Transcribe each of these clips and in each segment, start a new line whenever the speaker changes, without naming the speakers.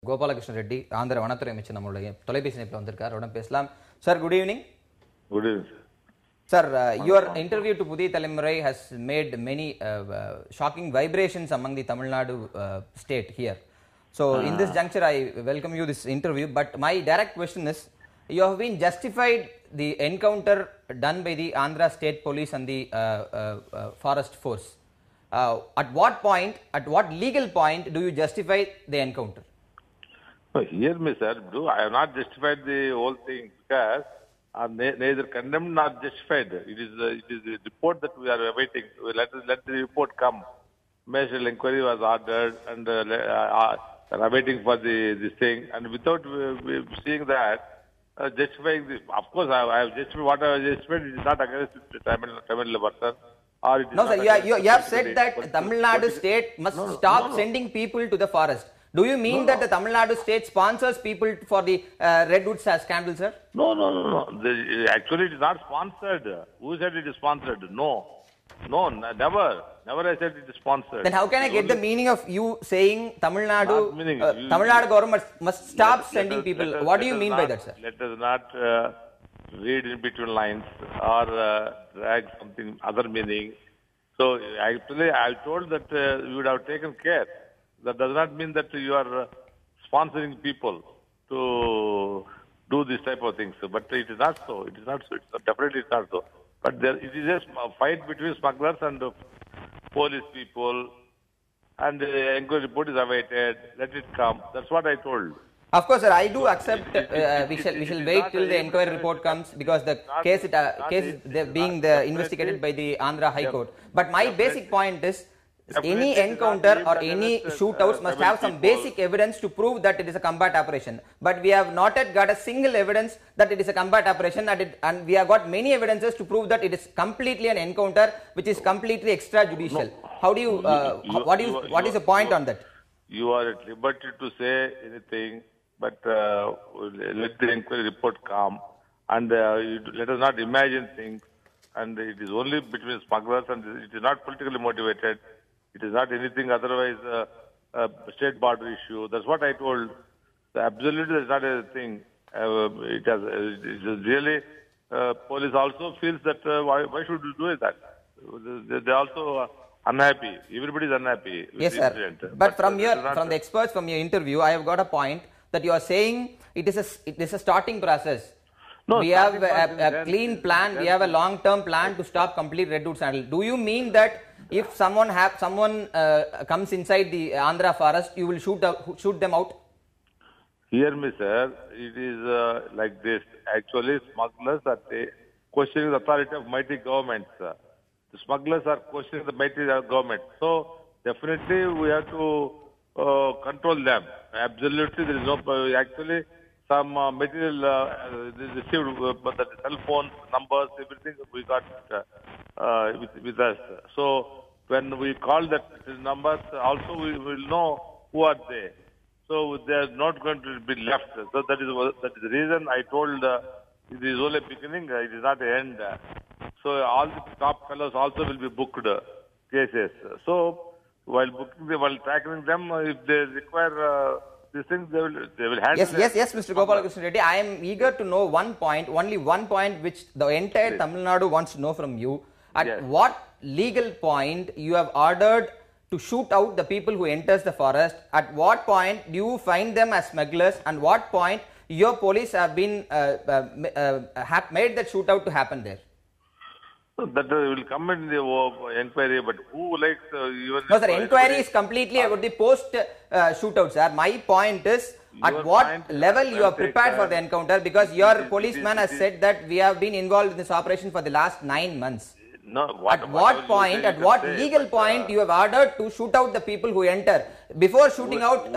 Gopalakrishna Reddy, Andhra Vanathura அமைச்சர் நம்மளுடைய தொலைபேசி இணைப்பில் வந்திருக்கார். அவரிடம் பேசலாம். Sir, good evening.
Good evening.
Sir, your interview to PuthiyathalaimuraiTV has made many shocking vibrations among the Tamil Nadu state here. So, in this juncture, I welcome you this interview. But my direct question is, you have been justified the encounter done by the Andhra State Police and the Forest Force. At what point, at what legal point do you justify the encounter?
Hear me, sir. I have not justified the whole thing because neither condemned nor justified. It is the report that we are awaiting. Let the report come. Magistrate inquiry was ordered and awaiting for this thing. And without seeing that, justifying this, of course, I have justified what I have justified. It is not against Tamil person.
No, sir. You have said that Tamil Nadu state must stop sending people to the forest. Do you mean that the Tamil Nadu state sponsors people for the redwood scandal, sir?
No. Actually, it is not sponsored. Who said it is sponsored? No, never. Never I said it is sponsored.
Then how can I get the meaning of you saying Tamil Nadu government must stop sending people? What do you mean by that, sir?
Let us not read in between lines or drag something other meaning. So actually, I told that you would have taken care. That does not mean that you are sponsoring people to do this type of things. But it is not so. It is not so. Definitely it's not so. But it is a fight between smugglers and police people. And the inquiry report is awaited. Let it come. That's what I told.
Of course, sir. I do accept. We shall wait till the inquiry report comes because the case is being investigated by the Andhra High Court. But my basic point is, any encounter or any shootouts must have some basic evidence to prove that it is a combat operation. But we have not yet got a single evidence that it is a combat operation, and we have got many evidences to prove that it is completely an encounter which is completely extrajudicial. How do you, what is the point on that?
You are at liberty to say anything, but let the inquiry report come, and let us not imagine things. And it is only between smugglers, and it is not politically motivated. It is not anything otherwise a state border issue. That's what I told. Absolutely, that's not a thing. It is really, police also feels that why should you do that? They also unhappy. Everybody is unhappy.
Yes, sir. But from the experts from your interview, I have got a point that you are saying it is a starting process. No, we have a clean plan. We have a long-term plan to stop complete redwood scandal. Do you mean that if someone comes inside the Andhra forest, you will shoot them out?
Hear me, sir. It is like this. Actually, smugglers are questioning the authority of mighty governments. The smugglers are questioning the mighty government. So definitely we have to control them. Absolutely, there is no actually. Some material received, but the cell phone numbers, everything we got with us. So when we call that numbers, also we will know who are they. So they are not going to be left. So that is the reason I told it is only beginning. It is not the end. So all the top fellows also will be booked cases. So while booking them, while tackling them, if they require. These things they will handle.
Yes, Mr. Gopalakrishna Reddy. I am eager to know only one point which the entire Tamil Nadu wants to know from you. At what legal point you have ordered to shoot out the people who enters the forest? At what point do you find them as smugglers? And what point your police have been made that shootout to happen there?
That will come in the inquiry, but who likes even...
No, sir, inquiry is completely about the post-shootout, sir. My point is, at what level you are prepared for the encounter, because your policeman has said that we have been involved in this operation for the last 9 months.
No,
at what legal point you have ordered to shoot out the people who enter? Before shooting out,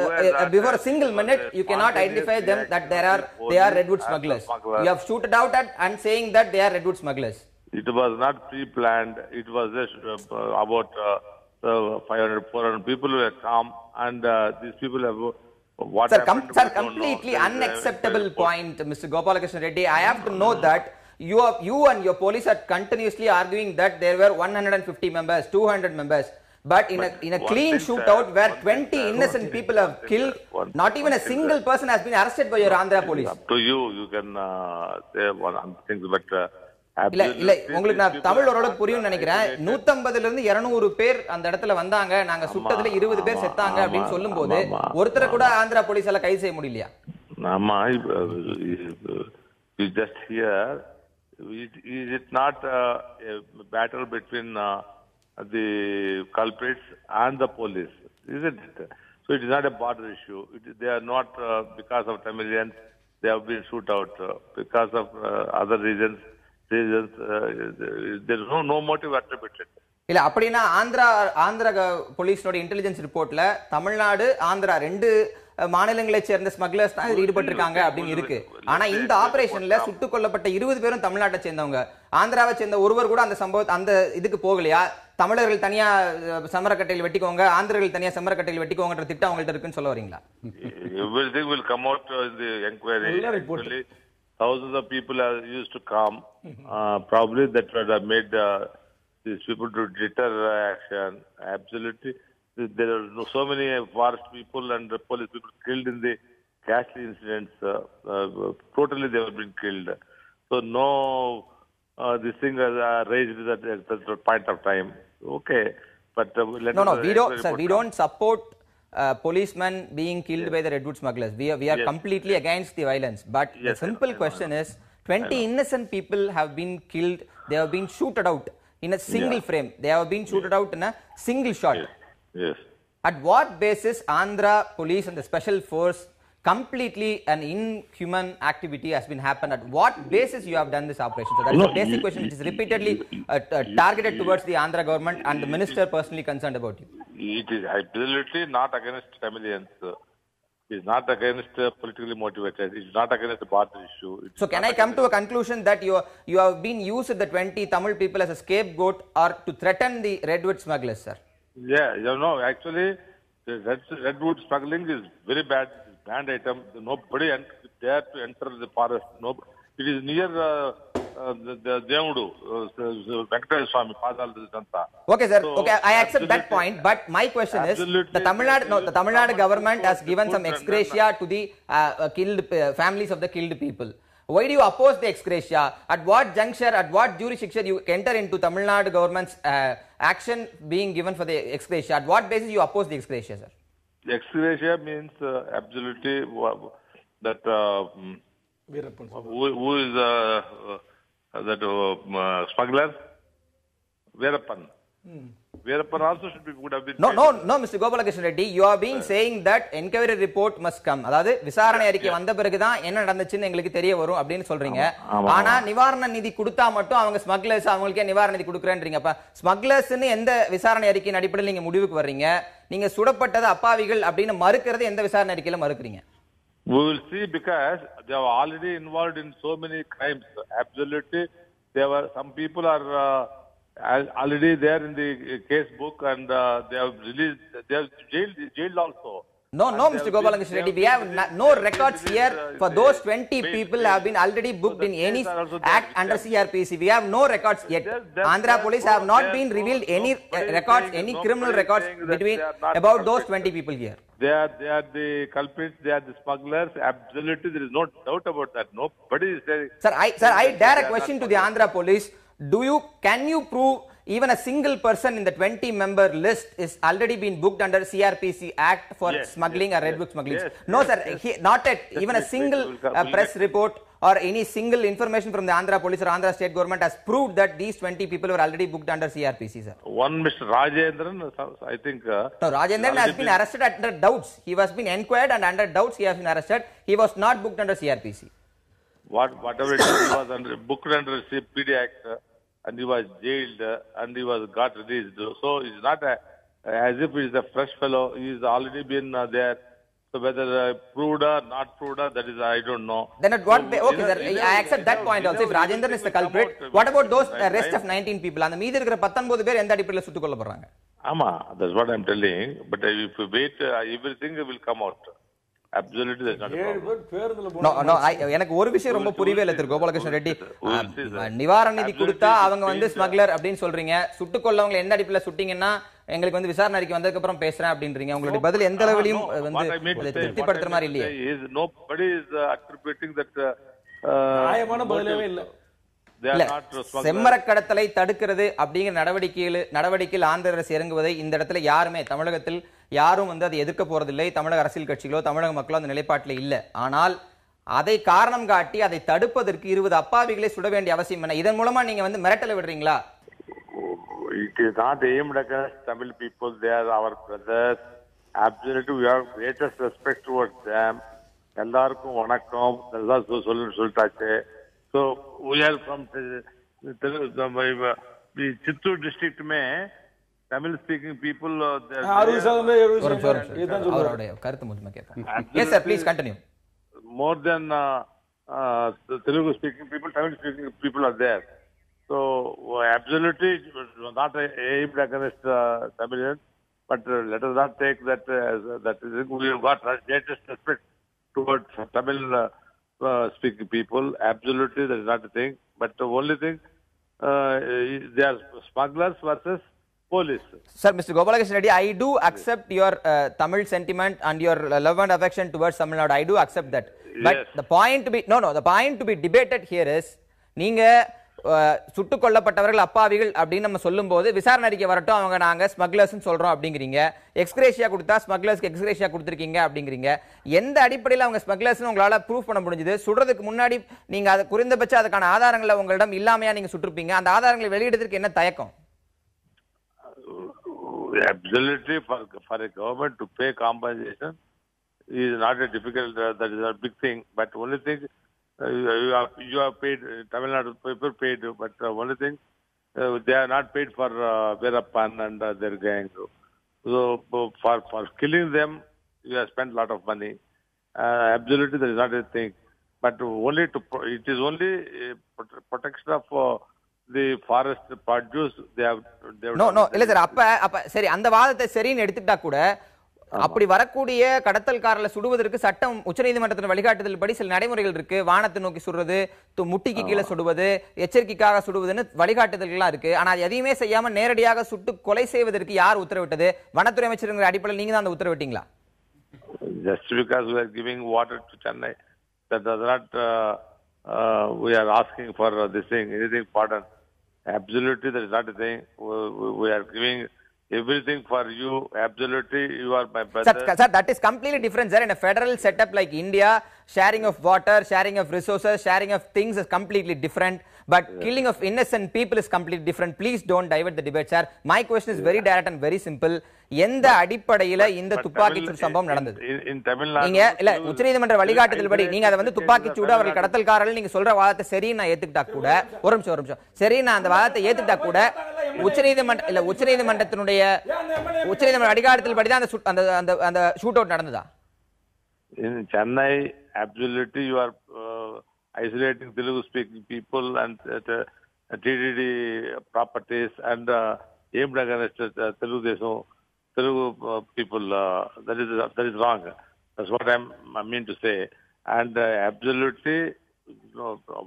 before a single minute, you cannot identify them that they are redwood smugglers. You have shooted out and saying that they are redwood smugglers.
It was not pre-planned. It was just about 500, 400 people who have come, and these people have what happened.
Sir, completely unacceptable point, Mr. Gopalakrishna Reddy. I have to know that you and your police are continuously arguing that there were 150 members, 200 members. But in a clean shootout where 20 innocent people have killed, not even a single person has been arrested by your Andhra police.
Up to you, you can say one things, but
இல்ல உங்களுக்கு நான் தமிழ் ஓரளவுக்கு புரியும் நினைக்கிறேன். 150ல இருந்து 200 பேர் அந்த இடத்துல வந்தாங்க, நாங்க சுட்டதுல 20 பேர் செத்தாங்க அப்படின்னு சொல்லும்போது ஒருத்தரை கூட ஆந்திரா போலீஸால கைது செய்ய முடியலையா?
ஆமா, you just hear, is it not a battle between the culprits and the police, isn't it? So it is not a border issue. They are not because of Tamilians they have been shoot out, because of other reasons there is no motive attributed.
இல்ல அப்படினா ஆந்திரா போலீஸோட intelligence ரிப்போர்ட்ல Tamil Nadu Andhra ரெண்டு மாநிலங்களைச் சேர்ந்த smugglers தான் ஈடுபட்டிருக்காங்க அப்படின்னு இருக்கு. ஆனா இந்த ஆபரேஷன்ல சுட்டுக் கொல்லப்பட்ட 20 பேரும் தமிழ்நாட்டை சேர்ந்தவங்க. ஆந்திராவை சேர்ந்த ஒருவர் கூட அந்த இதுக்கு போகலையா? தமிழர்கள் தனியா சமரக்கட்டையில் வெட்டிக்கோங்க, ஆந்திரர்கள் தனியா சமரக்கட்டையில் வெட்டிக்கோங்கன்ற திட்டம் அவங்கள்ட்ட இருக்குன்னு சொல்ல வரீங்களா?
Everything will come out in the inquiry. Actually, thousands of people are used to come. Probably that would have made these people to deter action. Absolutely. There are so many forest people and police people killed in the ghastly incidents. Totally they have been killed. So no, this thing is raised at that point of time. Okay, but
we don't support policemen being killed by the redwood smugglers. We are completely against the violence. But the simple question is, 20 innocent people have been killed. They have been shooted out in a single frame. They have been shooted out in a single shot.
Yes.
At what basis Andhra police and the special force completely an inhuman activity has been happened? At what basis you have done this operation? So that is a basic question which is repeatedly targeted towards the Andhra government and the minister personally concerned about you.
It is absolutely not against Tamilians. It is not against politically motivated. It is not against the border issue.
So can I come to a conclusion that you have been used the 20 Tamil people as a scapegoat or to threaten the redwood smugglers, sir?
Yeah, actually, the redwood smuggling is very bad. It's a banned item. Nobody dare to enter the forest. No, it is near the Devudu, Venkateswara Swami, Padal Danta.
Okay, sir. So, okay, I accept that point. But my question is, the Tamil Nadu government has given some ex gratia to the killed families of the killed people. Why do you oppose the ex gratia? At what juncture, at what jurisdiction you enter into Tamil Nadu government's action being given for the ex gratia? At what basis you oppose the ex gratia, sir?
The ex gratia means absolutely that who is that smuggler? Veerappan. Veerappan also would have been.
No, Mr. Gopalakrishna Reddy, you are being saying that inquiry report must come. அதாவது விசாரணை அறிக்கை வந்த பிறகுதான் என்ன நடந்துச்சுன்னு எங்களுக்கு தெரிய வரும் அப்படின்னு சொல்றீங்க. ஆனா நிவாரண நிதி கொடுத்தா மட்டும் அவங்க ஸ்மக்லர்ஸ் அவங்களுக்கே நிவாரண நிதி கொடுக்கறேன்றீங்க. அப்ப ஸ்மக்லர்ஸ்னு எந்த விசாரணை அறிக்கையின் அடிப்படையில் நீங்க முடிவுக்கு வர்றீங்க? நீங்க சுடப்பட்டது அப்பாவிகள் அப்படின்னு மறுக்கிறது எந்த விசாரணை அறிக்கையில மறுக்கிறீங்க?
We will see, because they are already involved in so many crimes. Absolutely, there were some people are already there in the case book, and they have released. They have jailed also.
No, Mr. Gopalakrishna Reddy, we have no records here for those 20 people have been already booked in any act under CRPC. We have no records yet. Andhra police have not been revealed any records, any criminal records about those 20 people here.
They are the culprits. They are the smugglers. Absolutely, there is no doubt about that. Nobody is saying.
Sir, I dare a question to the Andhra police. Can you prove even a single person in the 20-member list is already been booked under CRPC Act for smuggling or redwood smuggling? No, sir, not at even a single press report or any single information from the Andhra police or Andhra state government has proved that these 20 people were already booked under CRPC, sir.
One Mr. Rajendran, I think.
No, Rajendran has been arrested under doubts. He was been inquired and under doubts he has been arrested. He was not booked under CRPC.
Whatever it is, he was booked under PD Act. And he was jailed and he was got released. So it's not as if he is a fresh fellow. He has already been there. So whether proved or not proved, that is I don't know.
Then at what? Okay, sir. I accept that point also. If Rajendran is the culprit, what about those rest of 19 people? And the மீதி இருக்கிற 19 பேர் எந்த அடிப்படையில் சுட்டுக் கொல்லப்படுறாங்க?
ஆமா, that's what I'm telling. But if you wait, everything will come out. Absolutely, that's not a problem.
No, எனக்கு ஒரு விஷயம் ரொம்ப புரியவே இல்லை திரு கோபாலகிருஷ்ண ரெட்டி. நிவாரண நிதி கொடுத்தா அவங்க வந்து ஸ்மக்லர் அப்படின்னு சொல்றீங்க. சுட்டுக் கொல்லவங்களை எந்த அடிப்படையில் சுட்டீங்கன்னா எங்களுக்கு வந்து விசாரணை அறிக்கை வந்ததுக்கு அப்புறம் பேசுறேன் அப்படின்றீங்க. உங்களுடைய பதில் எந்த அளவிலும் வந்து திருப்திப்படுத்துற மாதிரி இல்லையே.
Nobody is attributing that
நியாயமான பதிலே இல்ல.
செம்மரக் கடத்தலை தடுக்கிறது அப்படிங்கிற நடவடிக்கையில் ஆந்திர அரசு இறங்குவதை இந்த இடத்துல யாருமே தமிழகத்தில் யாரும் வந்து அதை எதிர்க்க போறதில்லை. தமிழக அரசியல் கட்சிகளோ தமிழக மக்களோ அந்த நிலைப்பாட்டில் இல்லை. ஆனால் அதை காரணம் காட்டி அதை தடுப்பதற்கு 20 அப்பாவிகளை சுட வேண்டிய அவசியம் என்ன? இதன் மூலமா நீங்க வந்து மிரட்டல விடுறீங்களா?
It is not aimed against Tamil people. They are our brothers. Absolutely, we have greatest respect towards them. எல்லாருக்கும் வணக்கம் சொல்லிட்டாச்சு. So we are from Chittoor district में Tamil speaking people.
Yes sir, please continue.
More than Telugu speaking people, Tamil speaking people are there. So absolutely not aimed against Tamilians, but let us not take that that we have got greatest respect towards Tamil speaking people. Absolutely, that is not the thing. But the only thing, they are smugglers versus police.
Sir, Mr. Gopalakrishnan Reddy, I do accept your Tamil sentiment and your love and affection towards Tamil Nadu. I do accept that. But yes. The point to be debated here is, நீங்க சுட்டுக் கொல்லப்பட்டவர்கள் அப்பாவிகள் அப்படின்னு நம்ம சொல்லும் போது விசாரணை அறிக்கை வரட்டும், அவங்க நாங்க ஸ்மக்லர்ஸ் சொல்றோம் அப்படிங்கிறீங்க. எக்ஸ்கிரேஷியா கொடுத்தா ஸ்மக்லர்ஸ்க்கு எக்ஸ்கிரேஷியா கொடுத்திருக்கீங்க அப்படிங்கிறீங்க. எந்த அடிப்படையில் அவங்க ஸ்மக்லர்ஸ் உங்களால ப்ரூவ் பண்ண முடிஞ்சது? சுடுறதுக்கு முன்னாடி நீங்க அது குறைந்தபட்சம் அதுக்கான ஆதாரங்களை உங்களிடம் இல்லாமையா நீங்க சுட்டிருப்பீங்க. அந்த ஆதாரங்களை வெளியிடுறதுக்கு என்ன தயக்கம்?
Absolutely, for a government to pay compensation is not a difficult, that is a big thing. But only thing, you have paid, Tamil Nadu people paid, but only thing, they are not paid for Veerappan and their gang. So for killing them, you have spent a lot of money. Absolutely, that is not a thing. But only it is only protection of the forest produce. They have
no இல்ல sir, அப்ப சரி, அந்த வாதத்தை சரின்னு எடுத்துட்டா கூட அப்படி வரக்கூடிய கடத்தல்காரர்களை சுடுவதற்கு சட்டம் உச்சநீதிமன்றத்தின் வழிகாட்டுதல் படி சில நடைமுறைகள் இருக்கு. வானத்தை நோக்கி சுடுறது, முட்டிக்கு கீழே சுடுவது, எச்சரிக்கைக்காக சுடுவதுன்னு வழிகாட்டுதல்கள்லாம் இருக்கு. ஆனா அது எதையுமே செய்யாம நேரடியாக சுட்டு கொலை செய்வதற்கு யார் உத்தரவிட்டது? வனத்துறை அமைச்சர் அடிப்படையில் நீங்க தான் அந்த உத்தரவிட்டீங்களா?
Just because we are giving water to Chennai, that does not we are asking for this thing, anything pardon. Absolutely, that is not a thing. We are giving everything for you. Absolutely, you are my brother.
Sir, that is completely different, sir. In a federal setup like India, sharing of water, sharing of resources, sharing of things is completely different. But killing of innocent people is completely different. Please don't divert the debate, sir. My question is very direct and very simple. எந்த அடிப்படையில இந்த துப்பாக்கி சூடு சம்பவம் நடந்தது? நீங்க இல்ல உச்சநீதிமன்ற வழிகாட்டுதல் படி நீங்க அதை வந்து துப்பாக்கி சூடு அவர்கள் கடத்தல்காரர்கள் நீங்க சொல்ற வாதத்தை சரி நான் ஏத்துக்கிட்டா கூட, ஒரு நிமிஷம் சரி, நான் அந்த வாதத்தை ஏத்துக்கிட்டா கூட உச்சநீதிமன்ற வழிகாட்டுதல் படி தான் அந்த ஷூட் அவுட் நடந்ததா?
In Chennai, absolutely you are isolating Telugu speaking people and TDD properties and aimed against Telugu people. That is wrong. That's what I mean to say. And absolutely,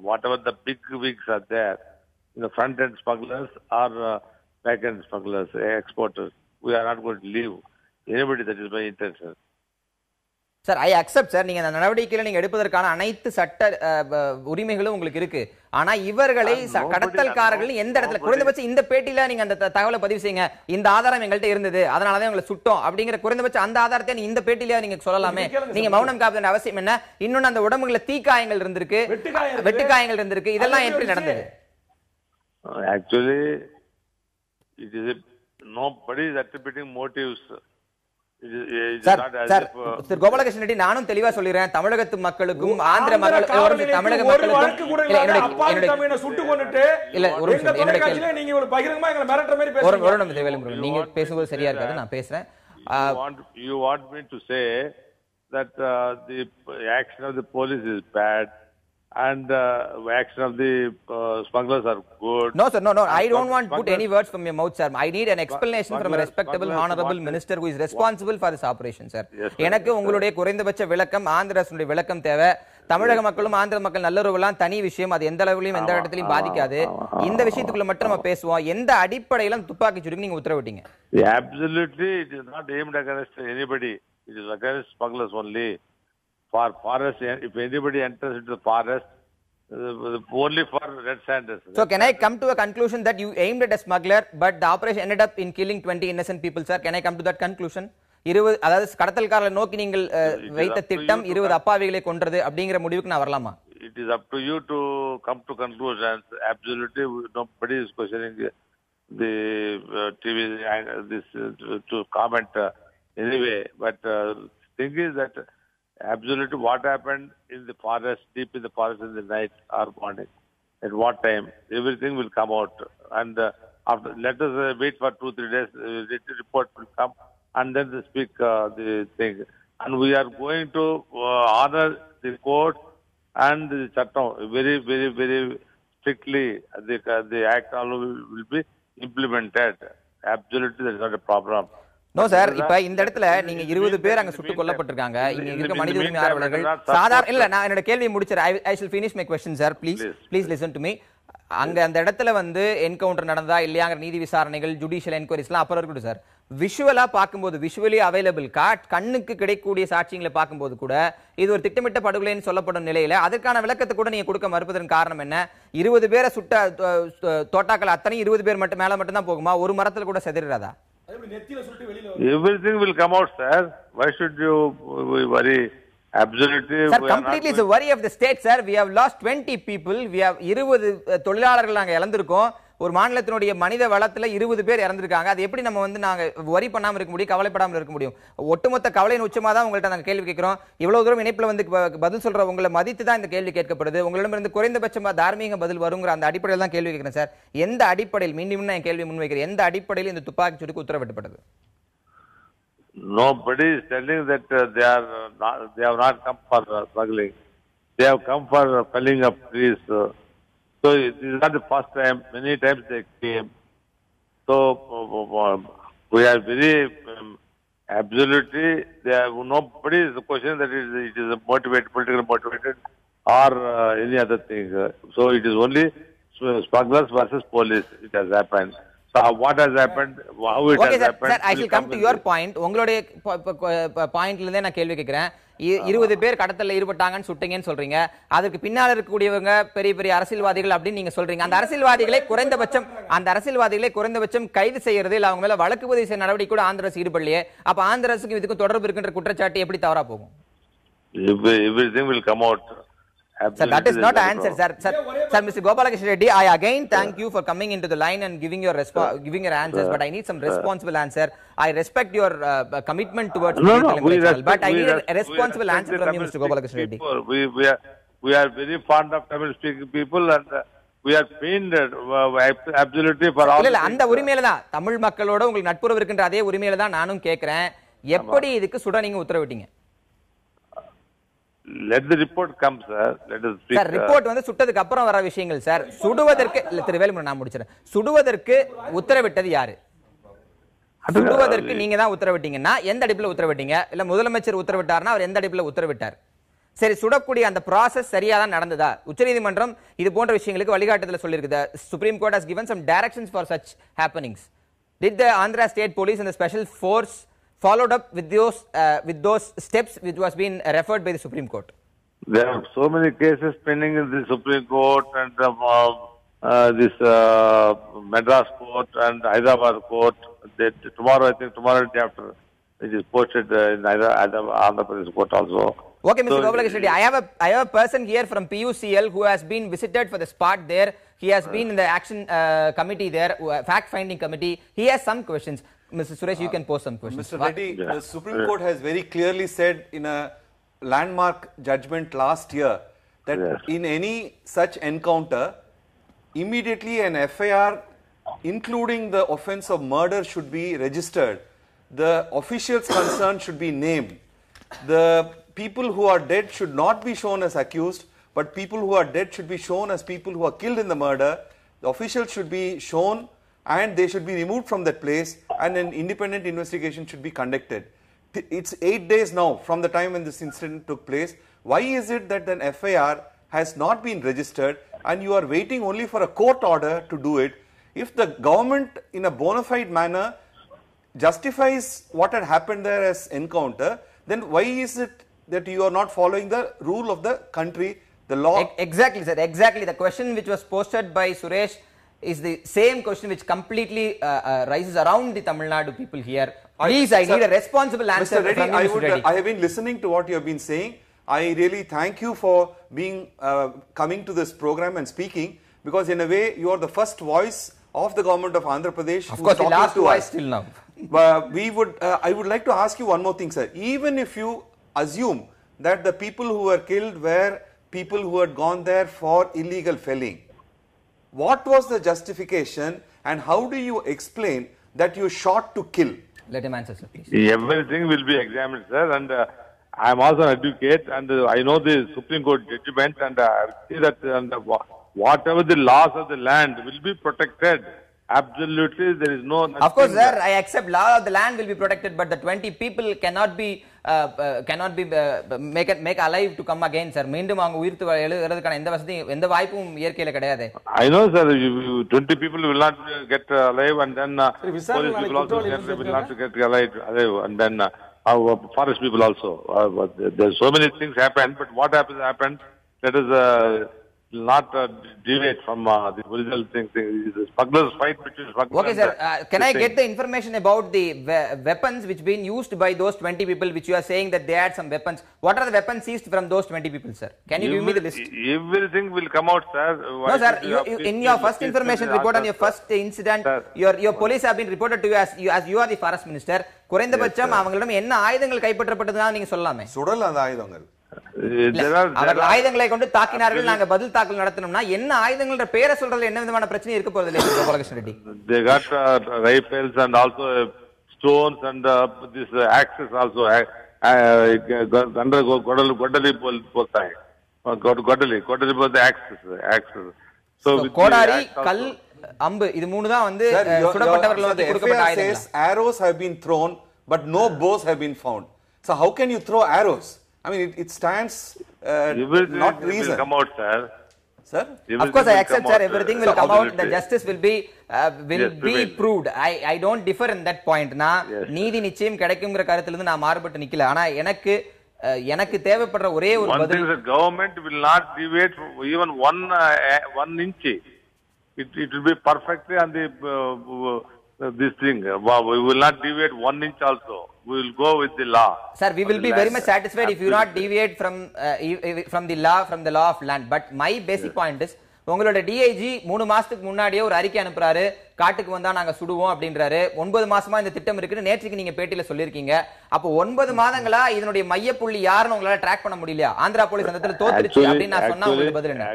whatever the big wigs are there, the front end smugglers or back end smugglers, exporters, we are not going to leave anybody. That is my intention.
Sir, I accept sir. நீங்க அந்த நடவடிக்கையில நீங்க எடுப்பதற்கான அனைத்து சட்ட உரிமைகளும் உங்களுக்கு இருக்கு. ஆனா இவர்களை கடத்தல்காரர்கள் எந்த இடத்துல குறைந்தபட்சம் இந்த பேட்டியில நீங்க அந்த தகவலை பதிவு செய்யுங்க, இந்த ஆதாரம் எங்கள்கிட்ட இருந்தது அதனாலதான் உங்களை சுட்டோம் அப்படிங்கிற குறைந்தபட்சம் அந்த ஆதாரத்தை இந்த பேட்டியில நீங்க சொல்லலாமே. நீங்க மௌனம் காப்பதன் அவசியம் என்ன? இன்னொன்னு அந்த உடம்புல தீக்காயங்கள் இருந்திருக்கு, வெட்டுக்காயங்கள் இருந்திருக்கு, இதெல்லாம் எப்படி நடந்தது?
Actually, it is nobody is attributing motives.
திரு கோபாலகிருஷ்ணன் ரெட்டி, நானும் தெளிவா சொல்லிடுறேன். தமிழகத்து மக்களுக்கும் ஆந்திர மக்களுக்கும் தமிழக மக்களுக்கும் நீங்க பேசும்போது சரியா இருக்காது, நான் பேசுறேன்.
You want me to say that the action of the police is bad and action of the smugglers are good?
No sir, no, I don't want to put any words from your mouth, sir. I need an explanation from a respectable honorable minister who is responsible for this operation, sir. எனக்கு உங்களுடைய குறைந்தபட்ச விளக்கம், ஆந்திர அரசுடைய விளக்கம் தேவை. தமிழக மக்களும் ஆந்திர மக்கள் நல்லுறவுலாம் தனி விஷயம், அது எந்த அளவுலயும் எந்த இடத்துலயும் பாதிக்காது. இந்த விஷயத்துக்குள்ள மட்டும் நம்ம பேசுவோம். எந்த அடிப்படையில துப்பாக்கி சூட்டுக்கு நீங்க உத்தரவிட்டீங்க?
Absolutely, it is not aimed against anybody. It is against smugglers only. For forest, if anybody enters into the forest, only for red sanders.
So can I come to a conclusion that you aimed at a smuggler, but the operation ended up in killing 20 innocent people, sir? Can I come to that conclusion? 20 அதாவது கடத்தல்காரரை நோக்கி நீங்கள் வைத்த திட்டம் 20 அப்பாவிகளை கொன்றது அப்படிங்கிற முடிவுக்கு நான் வரலாமா?
It is up to you to come to conclusions. Absolutely, nobody is questioning the TV this to comment anyway. But thing is that absolutely what happened in the forest, deep in the forest in the night or morning, at what time, everything will come out. And after, let us wait for 2-3 days, the report will come and then speak the thing. And we are going to honor the court and the chattam very, very, very strictly. The act all will be implemented. Absolutely, there is not a problem.
No sir, இப்ப இந்த இடத்துல நீங்க 20 பேர் அங்க சுட்டுக் கொல்லப்பட்டிருக்காங்க. இங்க இருக்க மனித உரிமை ஆர்வலர்கள் சாதாரண இல்ல, நான் என்னோட கேள்வியை முடிச்சறேன். I shall finish my question, sir. Please listen to me. அங்க அந்த இடத்துல என்கவுண்டர் நடந்தா இல்லையாங்கிற நீதி விசாரணைகள், ஜுடிஷியல் என்கொயரிஸ்லாம் அப்புறம் இருக்கட்டும் சார். விஷுவலா பார்க்கும்போது, விஷுவலி அவைலபிள் கண்ணுக்கு கிடைக்கக்கூடிய சாட்சியங்களை பார்க்கும்போது கூட இது ஒரு திட்டமிட்ட படுகொலைன்னு சொல்லப்படும் நிலையில அதற்கான விளக்கத்தை கூட நீங்க கொடுக்க மறுப்பதற்கு காரணம் என்ன? 20 பேரை சுட்ட தோட்டாக்கள் அத்தனை 20 பேர் மட்டும் மேல மட்டும் தான் போகுமா? ஒரு மரத்துல கூட செதறாதா?
Everything will come out, sir. Why should you worry? Absolutely.
Sir, completely is a worry of the state, sir. We have lost 20 people. We have 20 தொழிலாளர்கள் நாங்க இழந்திருக்கோம். ஒரு மாநிலத்தினுடைய மனித வளத்துல 20 பேர் இறந்திருக்காங்க. அது எப்படி நம்ம நாங்க வரி பண்ணாம இருக்க முடியும், கவலைப்படாம இருக்க முடியும்? ஒட்டுமொத்த கவலையின் உச்சமா தான் உங்கள்ட்ட நாங்க கேள்வி கேட்கிறோம். இவ்வளவு தூரம் இணைப்புல பதில் சொல்ற உங்களை மதித்து தான் இந்த கேள்வி கேட்கப்படுது. உங்களிடமிருந்து குறைந்தபட்சமா தார்மீக பதில் வருங்கிற அந்த அடிப்படையில் தான் கேள்வி கேட்கிறேன் சார். எந்த அடிப்படையில், மீண்டும் நான் கேள்வி முன்வைக்கிறேன், எந்த அடிப்படையில் இந்த துப்பாக்கி சூட்டுக்கு உத்தரவிடப்பட்டது?
Nobody is telling that they have not come for smuggling. They have come for felling of trees. So it is not the first time. Many times they came. So we are very absolutely. Nobody is questioning that it is motivated, politically motivated, or any other thing. So it is only smugglers versus police. It has happened. So what has happened? How it has happened?
Sir, I shall come to your point. உங்களுடைய பாயிண்ட்ல இருந்தே நான் கேள்வி கேட்கிறேன். 20 பேர் கடத்தல்ல ஈடுபட்டாங்கன்னு சுட்டீங்கன்னு சொல்றீங்க. அதுக்கு பின்னால இருக்கக்கூடியவங்க பெரிய பெரிய அரசியல்வாதிகள் அப்படின்னு நீங்க சொல்றீங்க. அந்த அரசியல்வாதிகளை குறைந்தபட்சம் கைது செய்யறது இல்ல, அவங்க மேல வழக்கு பதிவு செய்ய நடவடிக்கை கூட ஆந்திர அரசு ஈடுபடலையே. அப்ப ஆந்திர அரசுக்கு இதுக்கு தொடர்பு இருக்கின்ற குற்றச்சாட்டு எப்படி தவறா போகும்?
Everything will come out.
Sir, that is not an answer, sir. Sir, Mr. Gopalakrishna Reddy, I again thank you for coming into the line and giving your answers, but I need some responsible answer. I respect your commitment towards but I need a responsible answer from you, Mr. Gopalakrishna Reddy.
We are very fond of Tamil speaking people and we are pained absolutely for all.
இல்ல, அந்த உரிமையில தான் தமிழ் மக்களோட உங்களுக்கு நட்புறவு இருக்கின்ற அதே உரிமையில தான் நானும் கேக்குறேன். எப்படி இதுக்கு சுட நீங்க உத்தரவிட்டீங்க?
Let the report come, sir. Let us speak.
Sir, report சுட்டதுக்கு அப்புறம் வர விஷயங்கள் சார். சுடுவதற்கு திரு வேலுமணி, நான் முடிச்சறேன். சுடுவதற்கு உத்தரவிட்டது யாரு? சுடுவதற்கு நீங்க தான் உத்தரவிட்டீங்கன்னா எந்த அடிப்படையில் உத்தரவிட்டீங்க? இல்ல முதலமைச்சர் உத்தரவிட்டார்னா அவர் எந்த அடிப்படையில் உத்தரவிட்டார்? சரி, சுடக்கூடிய அந்த process சரியா தான் நடந்ததா? உச்சநீதிமன்றம் இது போன்ற விஷயங்களுக்கு வழிகாட்டுதல சொல்லிருக்கு. Supreme Court has given some directions for such happenings. Did the Andhra State Police and the Special Force followed up with those steps which was being referred by the Supreme Court?
There are so many cases pending in the Supreme Court and this Madras Court and Hyderabad Court. Tomorrow, I think tomorrow and after, it is posted in Andhra Pradesh Court also.
Okay, Mr. Gopalakrishna Reddy, I have a person here from PUCL who has been visited for the spot there. He has been in the action committee there, fact-finding committee. He has some questions. Mr. Suresh, you can pose some questions.
Mr. Reddy, the Supreme Court has very clearly said in a landmark judgment last year that in any such encounter, immediately an FIR, including the offense of murder, should be registered. The officials concerned should be named. The people who are dead should not be shown as accused, but people who are dead should be shown as people who are killed in the murder. The officials should be shown and they should be removed from that place and an independent investigation should be conducted. It's 8 days now from the time when this incident took place. why is it that an FIR has not been registered and you are waiting only for a court order to do it? If the government in a bona fide manner justifies what had happened there as encounter, then why is it that you are not following the rule of the country, the law?
Exactly, sir. Exactly. The question which was posted by Suresh is the same question which completely rises around the Tamil Nadu people here. Please, I need a responsible answer
Mr. Reddy,
from you, Mr. Reddy.
I have been listening to what you have been saying. I really thank you for being coming to this program and speaking, because in a way you are the first voice of the government of Andhra Pradesh.
Of course, the last voice till now.
I would like to ask you one more thing, sir. Even if you assume that the people who were killed were people who had gone there for illegal felling, what was the justification and how do you explain that you shot to kill?
Let him answer, sir, please.
Everything will be examined, sir, and I am also an advocate, and I know the Supreme Court judgment, and I see that whatever the laws of the land will be protected. Absolutely, there is no.
Of course, sir, I accept law of the land will be protected, but the 20 people cannot be make alive to come again, sir. மீண்டும் அவங்க உயிர்த்து எழுதுறதுக்கான எந்த வசதி எந்த வாய்ப்பும் இயற்கையில கிடையாது.
I know, sir. 20 people will not get alive, and then police people also will not get alive, and then forest people also. There are so many things happen, but what happened? Let us not deviate from the original thing. The smugglers fight between smugglers.
Okay, sir. Can I get the information about the weapons which been used by those 20 people, which you are saying that they had some weapons? What are the weapons seized from those 20 people, sir? Can you give me the list?
Everything will come out, sir.
No, sir. In your first information report on your first incident, your police have been reported to you as you are the forest minister. குறைந்தபட்சம் அவங்களிடம் என்ன ஆயுதங்கள் கைப்பற்றப்பட்டதுன்னு நீங்க சொல்லலாமே.
சுடல அந்த ஆயுதங்கள்.
அவர்கள் ஆயுதங்களை கொண்டு தாக்கினார்கள், நாங்க பதில் தாக்கல் நடத்தணும்னா என்ன ஆயுதங்கள்ன்ற பேரை சொல்றதுல என்ன விதமான பிரச்சனை இருக்க போறது இல்ல Gopalakrishna Reddy?
They got rifles and also stones and this axes also. Under Godali போட்டாங்க. Godali போட்ட axes. So
கோடாரி, கல், அம்பு இது மூணு தான் வந்து சுடப்பட்டவர்கள் வந்து கொடுக்கப்பட்ட ஆயுதங்கள்.
Arrows have been thrown but no bows have been found. So how can you throw arrows? I mean, it stands not reason.
Will come out, sir.
Sir?
Of course, I accept, sir. Everything will come out. The justice will be proved. I don't differ in that point. நீதி நிச்சயம் கிடைக்கும்ங்கற கருத்துல இருந்து நான் மாறுபட்டு நிக்கல. ஆனா எனக்கு தேவைப்படுற ஒரே ஒரு பதில்,
one thing, the government will not deviate even one inch. It will be perfectly on the this thing. We will not deviate 1 inch also. We will go with the law.
Sir, we will be very much satisfied if you not deviate from the law of land. But my basic point is, உங்களோட DIG 3 மாசத்துக்கு முன்னாடியே ஒரு அறிக்கை அனுப்புறாரு, காட்டுக்கு வந்தா நாங்க சுடுவோம் அப்படின்றாரு. 9 மாசமா இந்த திட்டம் இருக்குன்னு நேற்றுக்கு நீங்க பேட்டியில சொல்லிருக்கீங்க. அப்போ 9 மாதங்களா இதனுடைய மையப்புள்ளி யாருன்னு உங்களால ட்ராக் பண்ண முடியலையா? ஆந்திரா போலீஸ் அந்த இடத்துல தோத்துருச்சு அப்படின்னு நான் சொன்னா உங்களுக்கு பதில் என்ன?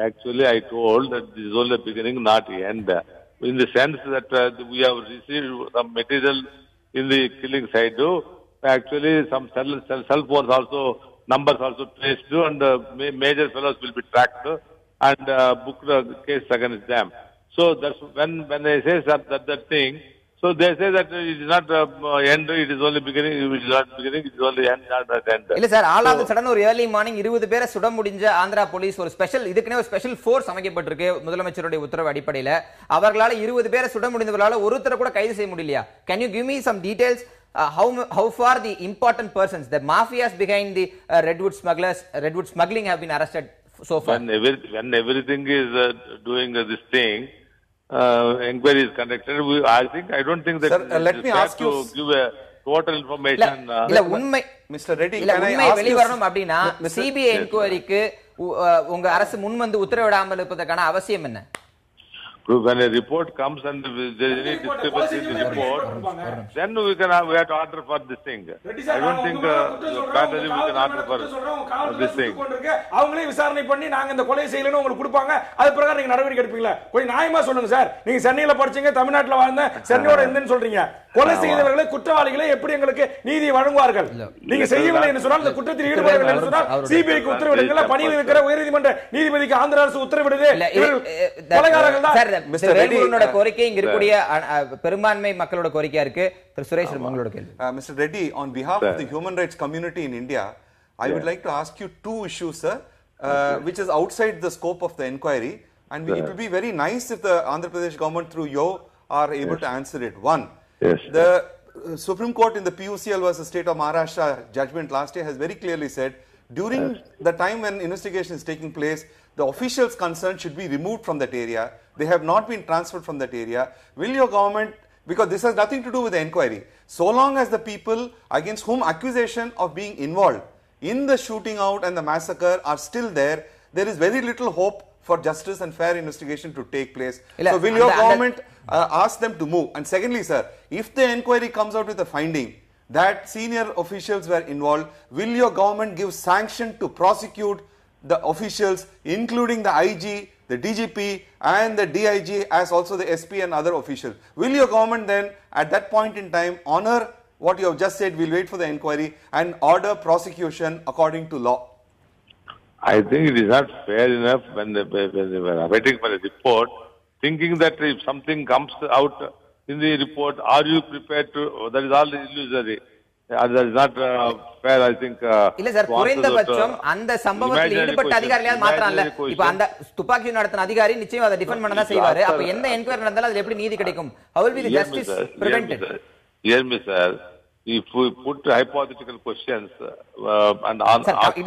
Actually, I told that this is only the beginning, not the end. In the sense that we have received some material in the killing side too. Actually, some cell phones also, numbers also traced too, and major fellows will be tracked and booked a case against them. So that's when they say that thing. So they say that it is not end, it is only beginning. It is not beginning, it is only end, not end.
இல்ல sir, all of the sudden ஒரு early morning 20 பேரை சுட முடிஞ்ச Andhra police ஒரு special இதுக்குனே ஒரு special force அமைக்கப்பட்டிருக்கு முதலமைச்சருடைய உத்தரவு அடிப்படையில. அவர்களால 20 பேரை சுட முடிந்தவர்களால ஒருத்தரை கூட கைது செய்ய முடியலையா? Can you give me some details? How far the important persons, the mafias behind the redwood smuggling have been arrested so far?
When everything is doing this thing, inquiry is conducted. I don't think that.
Sir, let me ask you
to give a total information.
இல்ல உண்மை
Mr. Reddy,
can I ask வெளி வரணும் அப்படினா CBI என்கொயரிக்கு உங்க அரசு முன் வந்து உத்தரவிடாமல் இருப்பதற்கான அவசியம் என்ன?
When a report comes and there is any discrepancy in the report, then we have to order for this thing. I don't think parallelly we can order for this thing.
அவங்களே விசாரணை பண்ணி நாங்க இந்த கொலை செய்யலன்னு உங்களுக்கு கொடுப்பாங்க, அது பிரகாரம் நீங்க நடவடிக்கை எடுப்பீங்களா? கொஞ்சம் நியாயமா சொல்லுங்க சார். நீங்க சென்னையில படிச்சீங்க, தமிழ்நாட்டுல வாழ்ந்த, சென்னையோட இருந்தேன்னு சொல்றீங்க. கொலை செய்தவர்களை குற்றவாளிகளை எப்படி எங்களுக்கு நீதி வழங்குவார்கள்? நீங்க செய்யவில்லை என்று சொன்னால், இந்த குற்றத்தில் ஈடுபடவில்லை என்று சொன்னால் சிபிஐக்கு உத்தரவிடுங்கள். பணியில் இருக்கிற உயர்நீதிமன்ற நீதிபதிக்கு ஆந்திர அரசு உத்தரவிடுது. கொலைகாரர்கள் தான்.
வேல்முருகனோட கோரிக்கை இங்க இருக்கக்கூடிய பெரும்பான்மை மக்களோட கோரிக்கையா இருக்கு. திரு சுரேஷ் உங்களோட கேள்வி.
Mr. Reddy, on behalf of the human rights community in India, I would like to ask you two issues, sir, which is outside the scope of the inquiry, and it would be very nice if the Andhra Pradesh government through you are able to answer it. One, the Supreme Court in the PUCL versus State of Maharashtra judgment last year has very clearly said during the time when investigation is taking place, the officials concerned should be removed from that area. They have not been transferred from that area. Will your government, because this has nothing to do with the inquiry, so long as the people against whom accusation of being involved in the shooting out and the massacre are still there, there is very little hope for justice and fair investigation to take place. So will your government ask them to move? And secondly, sir, if the inquiry comes out with a finding that senior officials were involved, will your government give sanction to prosecute the officials, including the IG, the DGP and the DIG, as also the SP and other officials? Will your government then at that point in time honor what you have just said, we'll wait for the inquiry, and order prosecution according to law?
I think it is not fair enough when they were waiting for a report, thinking that if something comes out in the report, are you prepared to, that is all illusory. That is not fair, I think.
இல்ல sir, குறைந்தபட்சம் அந்த சம்பவத்தில் ஈடுபட்ட அதிகாரியாவது மாத்திரம்ல. இப்ப அந்த துப்பாக்கி நடத்தின அதிகாரி நிச்சயம் அதை டிஃபெண்ட் பண்ண தான் செய்வாரு. அப்ப எந்த என்கொயரி நடந்தாலும் அதுல எப்படி நீதி கிடைக்கும்? How will be the justice prevented?
Hear me, sir. If we put hypothetical questions and answer,
it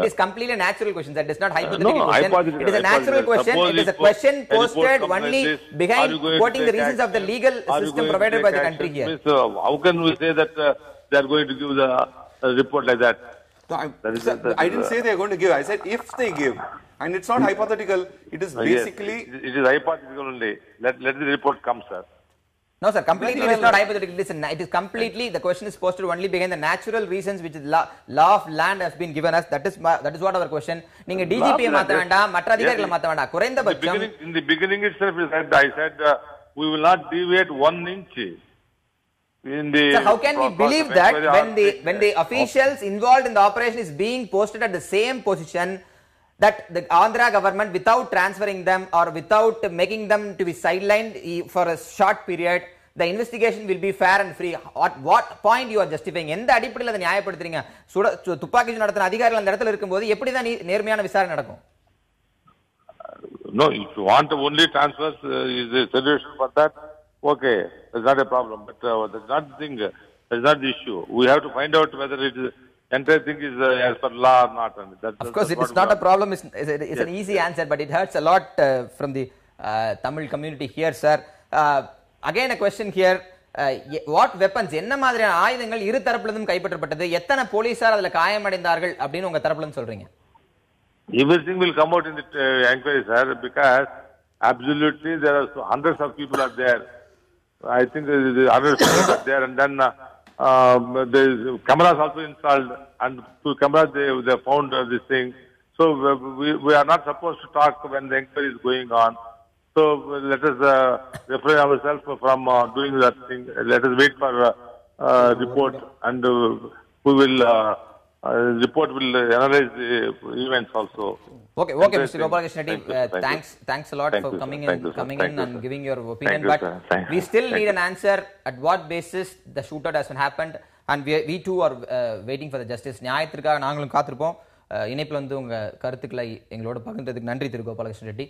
is completely a natural question. That is not hypothetical question. It is a natural question. It is a question posted only behind quoting the reasons of the legal system provided by the country here.
So how can we say that they are going to give the report like that?
No, I didn't say they are going to give. I said if they give. And it's not hypothetical. It is basically...
Yes, it is hypothetical only. Let the report come, sir.
No, sir, completely it is not hypothetical. It is completely, the question is posted only behind the natural reasons which is law of land has been given us. That is what our question. நீங்க DGP மாத்த வேண்டாம், மற்ற அதிகாரிகளை மாத்த வேண்டாம். குறைந்தபட்சம்
in the beginning itself I said we will not deviate 1 inch.
Sir, how can we believe that when the officials involved in the operation is being posted at the same position, that the Andhra government, without transferring them or without making them to be sidelined for a short period, the investigation will be fair and free? At what point you are justifying? எந்த அடிப்படையில் அதை நியாயப்படுத்துறீங்க? துப்பாக்கி நடத்தின அதிகாரிகள் அந்த இடத்துல இருக்கும்போது எப்படி தான் நேர்மையான விசாரணை நடக்கும்?
No, if you want only transfers, is a solution for that? Okay, that's not a problem. But that's not the thing. That's not the issue. We have to find out whether it is entire thing is as per law or not.
Of course, it is not a problem. It's an easy answer, but it hurts a lot from the Tamil community here, sir. Again, a question here. What weapons, என்ன மாதிரியான ஆயுதங்கள் இரு தரப்பிலிருந்தும் கைப்பற்றப்பட்டது? எத்தனை போலீசார் அதுல காயமடைந்தார்கள் அப்படின்னு உங்க தரப்புல இருந்து சொல்றீங்க?
Everything will come out in the inquiry, sir, because absolutely there are hundreds of people are there. I think hundreds of people are there, and then the cameras also installed, and through cameras they found this thing. So we are not supposed to talk when the inquiry is going on. So let us refrain ourselves from doing that thing. Let us wait for report, and we will report will analyze the events also.
Okay, Mr. Gopalakrishna Reddy, thanks a lot for coming in and giving your opinion. But we still need an answer at what basis the shootout has happened, and we too are waiting for the justice. நியாயத்திற்காக நாங்களும் காத்திருப்போம். இணைப்பில் வந்து உங்க கருத்துக்களை எங்களோட பகிர்ந்ததுக்கு நன்றி திரு கோபாலகிருஷ்ண ரெட்டி.